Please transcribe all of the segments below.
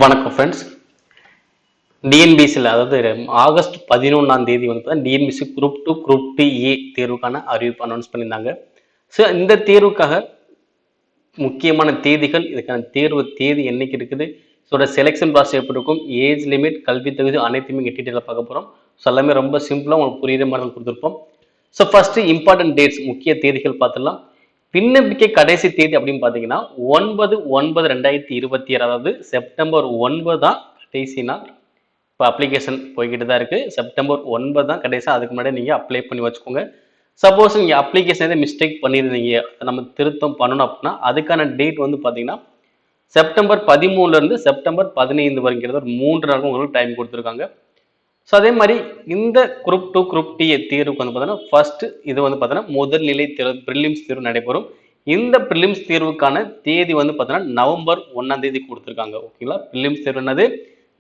வணக்கம் ஃப்ரெண்ட்ஸ். டிஎன்பிசியில் அதாவது ஆகஸ்ட் 11ஆம் தேதி வந்து டிஎன்பிசி குரூப் 2 குரூப் 2 தேர்வுக்கான அறிவிப்பு அனௌன்ஸ் பண்ணியிருந்தாங்க. ஸோ இந்த தேர்வுக்காக முக்கியமான தேதிகள், இதுக்கான தேர்வு தேதி என்னைக்கு இருக்குது, ஸோ செலெக்ஷன் ப்ராசஸ் எப்படி இருக்கும், ஏஜ் லிமிட், கல்வி தகுதி அனைத்துமே இங்கே டீட்டெயிலாக பார்க்க போகிறோம். ஸோ எல்லாமே ரொம்ப சிம்பிளாக உங்களுக்கு புரியுற மாதிரி கொடுத்துருப்போம். ஸோ ஃபர்ஸ்ட் இம்பார்ட்டன்ட் டேட்ஸ், முக்கிய தேதிகள் பார்த்துடலாம். விண்ணப்பிக்க கடைசி தேதி அப்படின்னு பார்த்தீங்கன்னா 9/9/2026, அதாவது செப்டம்பர் 9 தான் கடைசி நாள். இப்போ அப்ளிகேஷன் போய்கிட்டு தான் இருக்குது. செப்டம்பர் 9 தான் கடைசி. அதுக்கு முன்னாடி நீங்கள் அப்ளை பண்ணி வச்சுக்கோங்க. சப்போஸ் நீங்கள் அப்ளிகேஷன் எதாவது மிஸ்டேக் பண்ணியிருந்தீங்க, அதை நம்ம திருத்தம் பண்ணணும் அப்படின்னா அதுக்கான டேட் வந்து பார்த்தீங்கன்னா செப்டம்பர் 13லேருந்து செப்டம்பர் 15 வரைங்கிறது ஒரு 3 நாளுக்கு உங்களுக்கு டைம் கொடுத்துருக்காங்க. ஸோ அதே மாதிரி இந்த குரூப் 2 குரூப் டி தேர்வுக்கு வந்து பார்த்தீங்கன்னா ஃபர்ஸ்ட் இது வந்து பார்த்தீங்கன்னா முதல்நிலை தேர்வு ப்ரிலிம்ஸ் தேர்வு நடைபெறும். இந்த ப்ரிலிம்ஸ் தேர்வுக்கான தேதி வந்து பார்த்தீங்கன்னா நவம்பர் 1ஆம் தேதி கொடுத்துருக்காங்க. ஓகேங்களா, ப்ரிலிம்ஸ் தேர்வு என்னது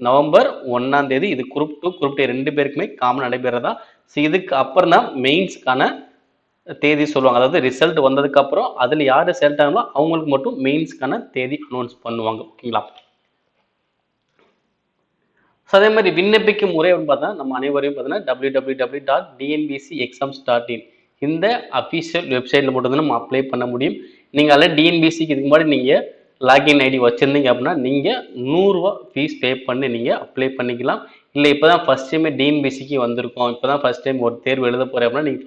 நவம்பர் 1ஆம் தேதி. இது குரூப் 2 குரூப் டி ரெண்டு பேருக்குமே காமன் நடைபெறதா. ஸோ இதுக்கு அப்புறம் தான் மெயின்ஸ்க்கான தேதி சொல்லுவாங்க. அதாவது ரிசல்ட் வந்ததுக்கு அப்புறம் அதில் யார் செலக்ட் ஆகணும் அவங்களுக்கு மட்டும் மெயின்ஸ்க்கான தேதி அனௌன்ஸ் பண்ணுவாங்க. ஓகேங்களா. ஸோ அதே மாதிரி விண்ணப்பிக்கும் முறை அப்படின்னு பார்த்தா நம்ம அனைவரையும் பார்த்தீங்கன்னா www.dnbcexams.in இந்த அஃபிஷியல் வெப்சைட்டில் மட்டும் தான் நம்ம அப்ளை பண்ண முடியும். நீங்கள் அதில் டிஎன்பிசிக்கு இதுக்கு முன்னாடி நீங்கள் லாகின் ஐடி வச்சுருந்தீங்க அப்படின்னா நீங்கள் 100 ரூபா ஃபீஸ் பே பண்ணி நீங்கள் அப்ளை பண்ணிக்கலாம். இல்லை இப்போ தான் ஃபஸ்ட் டைமே டிஎன்பிசிக்கு வந்திருக்கோம், இப்போ தான் ஃபஸ்ட் டைம் ஒரு தேர்வு எழுத போகிறேன் அப்படின்னா நீங்கள்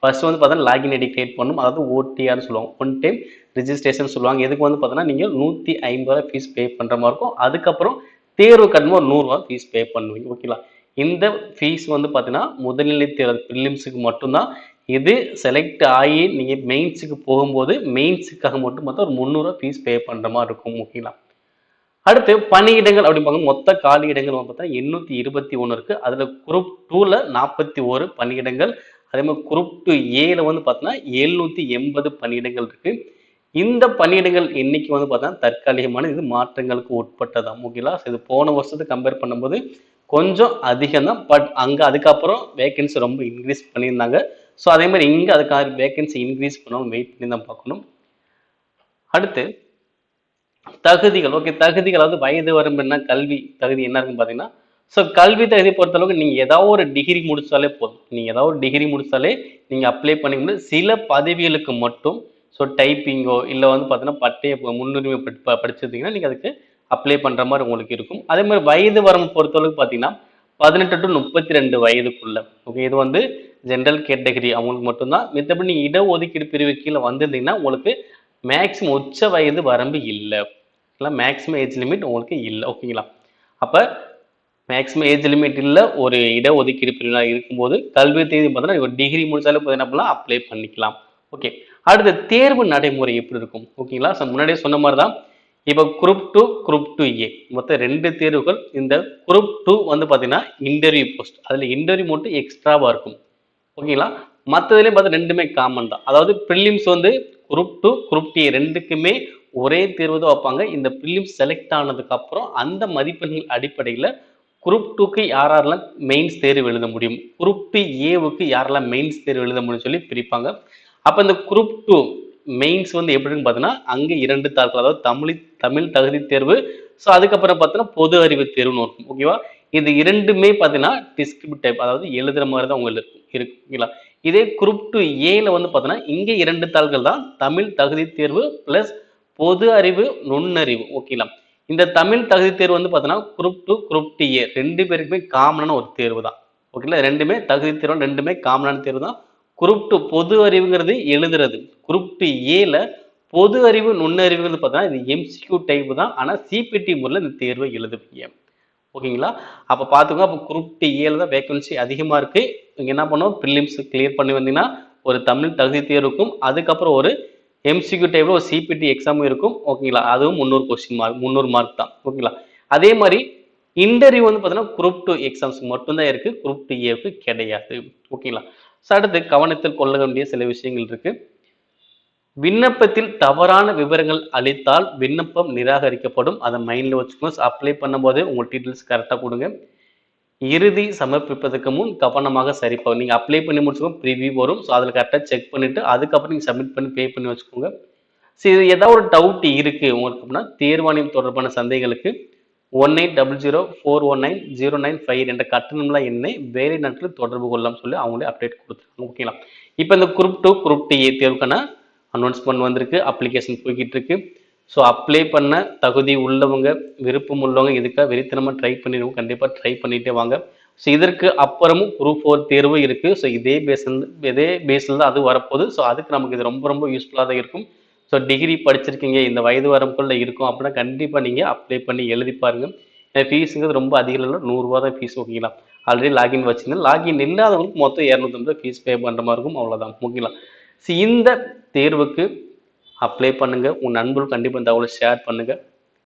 ஃபர்ஸ்ட் வந்து பார்த்தா லாகின் ஐடி கிரியேட் பண்ணணும். அதாவது ஓடிஆர்னு சொல்லுவாங்க, ஒன் டைம் ரிஜிஸ்ட்ரேஷன் சொல்லுவாங்க. எதுக்கு வந்து பார்த்தீங்கன்னா நீங்கள் 150 ரூபா ஃபீஸ் பே பண்ணுற மாதிரி இருக்கும். அதுக்கப்புறம் தேர்வு கட்டணம் ஒரு 100 ரூபா ஃபீஸ் பே பண்ணுவீங்க. ஓகேங்களா. இந்த ஃபீஸ் வந்து பார்த்தீங்கன்னா முதல்நிலை தேர்வு ப்ரிலிம்ஸுக்கு மட்டும்தான். இது செலக்ட் ஆகி நீங்கள் மெயின்ஸுக்கு போகும்போது மெயின்ஸுக்காக மட்டும் பார்த்தா ஒரு 300 ரூபா ஃபீஸ் பே பண்ணுற மாதிரி இருக்கும். ஓகேங்களா. அடுத்து பணியிடங்கள் அப்படின்னு பார்க்கும் மொத்த காலி இடங்கள் பார்த்தா 821 இருக்கு. அதில் குரூப் 2ல 41 பணியிடங்கள், அதே மாதிரி குரூப் 2A வந்து பார்த்தீங்கன்னா 780 பணியிடங்கள் இருக்கு. இந்த பணியிடங்கள் எண்ணிக்கை வந்து பார்த்தா தற்காலிகமான, இது மாற்றங்களுக்கு உட்பட்டதான். ஓகேங்களா. இது போன வருஷத்துக்கு கம்பேர் பண்ணும்போது கொஞ்சம் அதிகம் தான். பட் அங்கே அதுக்கப்புறம் வேகன்சி ரொம்ப இன்க்ரீஸ் பண்ணியிருந்தாங்க. ஸோ அதே மாதிரி இங்கே அதுக்காக வேகன்சி இன்க்ரீஸ் பண்ணணும், வெயிட் பண்ணி தான் பார்க்கணும். அடுத்து தகுதிகள். ஓகே, தகுதிகள் அதாவது வயது வரம்பு என்ன, கல்வி தகுதி என்ன இருக்குன்னு பார்த்தீங்கன்னா, ஸோ கல்வி தகுதி பொறுத்தளவுக்கு நீங்கள் ஏதாவது ஒரு டிகிரி முடிச்சாலே போதும். நீங்கள் ஏதாவது ஒரு டிகிரி முடிச்சாலே நீங்கள் அப்ளை பண்ணிக்க. சில பதவிகளுக்கு மட்டும், ஸோ டைப்பிங்கோ இல்லை வந்து பார்த்தீங்கன்னா பட்டய முன்னுரிமை படிச்சிருந்தீங்கன்னா நீங்கள் அதுக்கு அப்ளை பண்ணுற மாதிரி உங்களுக்கு இருக்கும். அதே மாதிரி வயது வரம்பு பொறுத்தளவுக்கு பார்த்தீங்கன்னா 18 to 32 வயதுக்குள்ள. ஓகே, இது வந்து ஜென்ரல் கேட்டகரி அவங்களுக்கு மட்டும்தான். மற்றபடி நீங்கள் இடஒதுக்கீடு பிரிவு கீழே வந்திருந்தீங்கன்னா உங்களுக்கு மேக்ஸிமம் உச்ச வயது வரம்பு இல்லை, மேக்ஸிமம் ஏஜ் லிமிட் உங்களுக்கு இல்லை. ஓகேங்களா. அப்போ மேக்ஸிமம் ஏஜ் லிமிட் இல்லை, ஒரு இடஒதுக்கீடு பிரிவினர் இருக்கும்போது கல்வி தேதி பார்த்தீங்கன்னா ஒரு டிகிரி முடிச்சாலே போது என்ன பண்ணலாம், அப்ளை பண்ணிக்கலாம். ஓகே, அடுத்த தேர்வு நடைமுறை எப்படி இருக்கும். ஓகேங்களா. ஸோ முன்னாடியே சொன்ன மாதிரி தான் இப்போ குரூப் 2 குரூப் 2A மொத்தம் 2 தேர்வுகள். இந்த குரூப் 2 வந்து பார்த்தீங்கன்னா இன்டர்வியூ போஸ்ட், அதில் இன்டர்வியூ மட்டும் எக்ஸ்ட்ராவாக இருக்கும். ஓகேங்களா. மற்றதுலேயும் பார்த்தா ரெண்டுமே காமன் தான். அதாவது ப்ரிலிம்ஸ் வந்து குரூப் 2 குரூப் டி ரெண்டுக்குமே ஒரே தேர்வு தான் வைப்பாங்க. இந்த ப்ரிலிம்ஸ் செலக்ட் ஆனதுக்கு அப்புறம் அந்த மதிப்பெண்கள் அடிப்படையில் குரூப் 2க்கு யாரெல்லாம் மெயின்ஸ் தேர்வு எழுத முடியும், குரூப் 2A யாரெல்லாம் மெயின்ஸ் தேர்வு எழுத முடியும்னு சொல்லி பிரிப்பாங்க. அப்போ இந்த குரூப் 2 மெயின்ஸ் வந்து எப்படின்னு பார்த்தீங்கன்னா அங்கே 2 தாள்கள், அதாவது தமிழ் தகுதி தேர்வு, ஸோ அதுக்கப்புறம் பார்த்தீங்கன்னா பொது அறிவு தேர்வுன்னு இருக்கும். ஓகேவா. இது இரண்டுமே பார்த்தீங்கன்னா டிஸ்கிரிப்ட் டைப், அதாவது எழுதுற மாதிரி தான் உங்களுக்கு இருக்குங்களா. இதே குரூப் 2A வந்து பார்த்தீங்கன்னா இங்கே 2 தாள்கள் தான், தமிழ் தகுதி தேர்வு பிளஸ் பொது அறிவு நுண்ணறிவு. ஓகேங்களா. இந்த தமிழ் தகுதி தேர்வு வந்து பார்த்தீங்கன்னா குரூப் 2 குரூப் 2A ரெண்டு பேருக்குமே காமனான ஒரு தேர்வு தான். ஓகேங்களா. ரெண்டுமே தகுதி தேர்வு, ரெண்டுமே காமனான தேர்வு தான். குரூப் 2 பொது அறிவுங்கிறது எழுதுறது, குரூப் 2A பொது அறிவு நுண்ணறிவுங்கிறது பார்த்தீங்கன்னா இது எம்சிக்யூ டைப் தான். ஆனால் சிபிடி முறையில் இந்த தேர்வை எழுதுவீங்க. ஓகேங்களா. அப்போ பார்த்துக்கோ. அப்போ குரூப் 2A தான் வேகன்சி அதிகமாக இருக்குது. நீங்கள் என்ன பண்ணுவோம், ப்ரிலிம்ஸ் கிளியர் பண்ணி வந்தீங்கன்னா ஒரு தமிழ் தகுதி தேர்வுக்கும் அதுக்கப்புறம் ஒரு எம்சிக்யூ டைப்ல ஒரு சிபிடி எக்ஸாமும் இருக்கும். ஓகேங்களா. அதுவும் 300 கொஸ்டின் மார்க், 300 மார்க் தான். ஓகேங்களா. அதே மாதிரி இன்டர்வியூ வந்து பார்த்தீங்கன்னா குரூப் 2 எக்ஸாம்ஸ் மட்டும்தான் இருக்குது, குரூப் 2A கிடையாது. ஓகேங்களா. ஸோ அடுத்து கவனத்தில் கொள்ள வேண்டிய சில விஷயங்கள் இருக்கு. விண்ணப்பத்தில் தவறான விவரங்கள் அளித்தால் விண்ணப்பம் நிராகரிக்கப்படும். அதை மைண்ட்ல வச்சுக்கணும். அப்ளை பண்ணும்போது உங்க டீட்டெயில்ஸ் கரெக்டாக கொடுங்க. இறுதி சமர்ப்பிப்பதற்கு முன் கவனமாக சரிப்பாங்க. நீங்கள் அப்ளை பண்ணி முடிச்சுக்கோங்க, ப்ரிவியூ வரும். ஸோ அதில் கரெக்டாக செக் பண்ணிவிட்டு அதுக்கப்புறம் நீங்கள் சப்மிட் பண்ணி பே பண்ணி வச்சுக்கோங்க. சரி, ஏதாவது ஒரு டவுட் இருக்குது உங்களுக்கு அப்படின்னா தேர்வாணையம் தொடர்பான சந்தேகங்களுக்கு 1800419095 என்ற கட்டணம்லாம் எண்ணை வேலை நாட்களில் தொடர்பு கொள்ளலாம் சொல்லி அவங்களே அப்டேட் கொடுத்துருக்காங்க. ஓகேங்களா? இப்போ இந்த குரூப் 2 குரூப் டி தேர்வுக்கான அனௌன்ஸ்மெண்ட் வந்திருக்கு. அப்ளிகேஷன் போய்கிட்டு இருக்கு. ஸோ அப்ளை பண்ண தகுதி உள்ளவங்க, விருப்பம் உள்ளவங்க இதுக்காக வெறித்தனமாக ட்ரை பண்ணிடுவோம். கண்டிப்பாக ட்ரை பண்ணிட்டே வாங்க. ஸோ இதற்கு அப்புறமும் குரூப் 4 தேர்வு இருக்கு. ஸோ இதே பேஸில் தான் அது வரப்போகுது. ஸோ அதுக்கு நமக்கு இது ரொம்ப ரொம்ப யூஸ்ஃபுல்லாக தான் இருக்கும். ஸோ டிகிரி படிச்சிருக்கீங்க, இந்த வயது வரம்புக்குள்ள இருக்கும் அப்படின்னா கண்டிப்பாக நீங்கள் அப்ளை பண்ணி எழுதி பாருங்க. ஃபீஸுங்கிறது ரொம்ப அதிகம் இல்லை, ரூ. 100 தான் ஃபீஸ். ஓகேங்களா? ஆல்ரெடி லாகின் வச்சுங்க. லாகின் இல்லாதவங்களுக்கு மொத்தம் 250 ஃபீஸ் பே பண்ணுற மாதிரி இருக்கும். அவ்வளோதான். ஓகேங்களா? ஸோ இந்த தேர்வுக்கு அப்ளை பண்ணுங்க. உங்கள் நண்பர்களுக்கு கண்டிப்பாக இந்த தகவலை ஷேர் பண்ணுங்க.